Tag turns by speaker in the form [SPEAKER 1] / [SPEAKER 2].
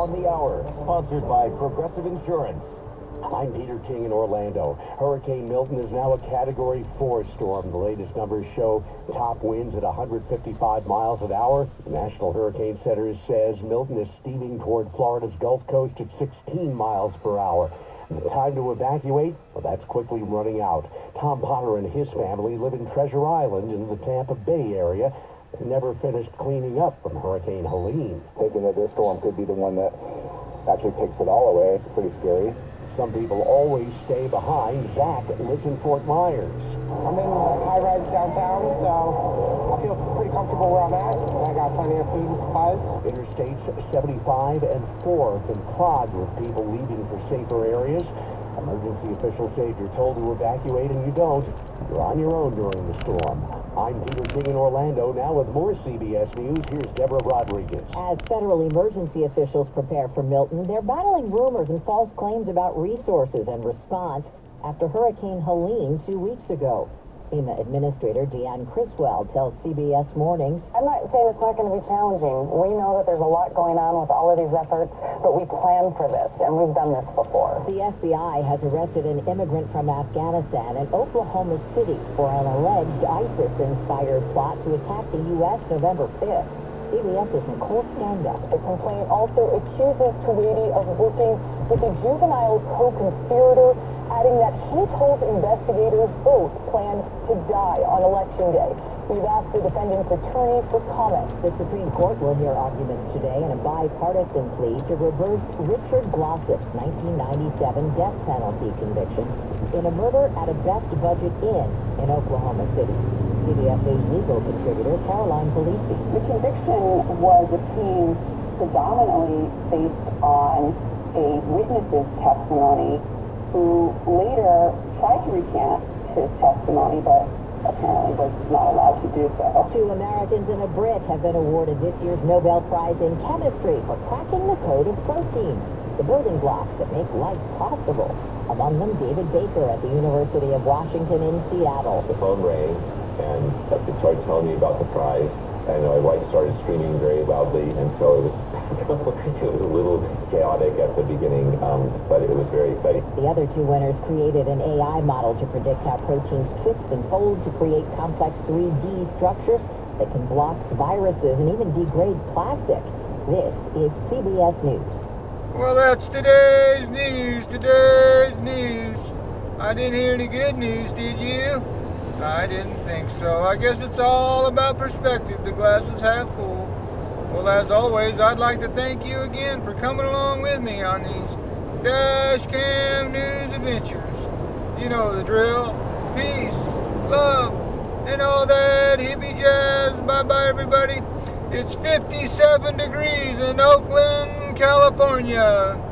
[SPEAKER 1] on the Hour, sponsored by Progressive Insurance. I'm Peter King in Orlando. Hurricane Milton is now a Category 4 storm. The latest numbers show top winds at 155 miles an hour. The National Hurricane Center says Milton is steaming toward Florida's Gulf Coast at 16 miles per hour. The time to evacuate? Well, that's quickly running out. Tom Potter and his family live in Treasure Island in the Tampa Bay area. They never finished cleaning up from Hurricane Helene.
[SPEAKER 2] Thinking that this storm could be the one that actually takes it all away. It's pretty scary.
[SPEAKER 1] Some people always stay behind. Zach lives in Fort Myers.
[SPEAKER 3] I'm in high-rise downtown, so I feel pretty comfortable where I'm at. I got plenty of food and supplies.
[SPEAKER 1] Interstates 75 and 4th and clogged with people leaving for safer areas. Emergency officials say if you're told to evacuate and you don't, you're on your own during the storm. I'm Peter King in Orlando. Now with more CBS News, here's Deborah Rodriguez.
[SPEAKER 4] As federal emergency officials prepare for Milton, they're battling rumors and false claims about resources and response after Hurricane Helene 2 weeks ago. FEMA Administrator Deanne Criswell tells CBS Mornings,
[SPEAKER 5] I'm not saying it's not going to be challenging. We know that there's a lot going on with all of these efforts, but we planned for this, and we've done this before.
[SPEAKER 4] The FBI has arrested an immigrant from Afghanistan in Oklahoma City for an alleged ISIS-inspired plot to attack the U.S. November 5th. CBS's Nicole Skanda.
[SPEAKER 5] The complaint also accuses Tweedy of working with a juvenile co-conspirator, adding that he told investigators both planned to die on Election Day. We've asked the defendant's attorney for comment.
[SPEAKER 4] The Supreme Court will hear arguments today in a bipartisan plea to reverse Richard Glossip's 1997 death penalty conviction in a murder at a Best Budget Inn in Oklahoma City. CBS News legal contributor Caroline Polisi.
[SPEAKER 5] The conviction was obtained predominantly based on a witness's testimony who later tried to recant his testimony, but apparently was not allowed to do so.
[SPEAKER 4] 2 Americans and a Brit have been awarded this year's Nobel Prize in Chemistry for cracking the code of proteins, the building blocks that make life possible. Among them, David Baker at the University of Washington in Seattle.
[SPEAKER 6] The phone rang, and it started telling me about the prize. And my wife started screaming very loudly, and so it was, it was a little chaotic at the beginning, but it was very exciting.
[SPEAKER 4] The other 2 winners created an AI model to predict how proteins twist and fold to create complex 3D structures that can block viruses and even degrade plastic. This is CBS News.
[SPEAKER 7] Well, that's today's news. I didn't hear any good news, did you? I didn't think so. I guess it's all about perspective. The glass is half full. Well, as always, I'd like to thank you again for coming along with me on these Dash Cam News adventures. You know the drill. Peace, love, and all that hippie jazz. Bye-bye, everybody. It's 57 degrees in Oakland, California.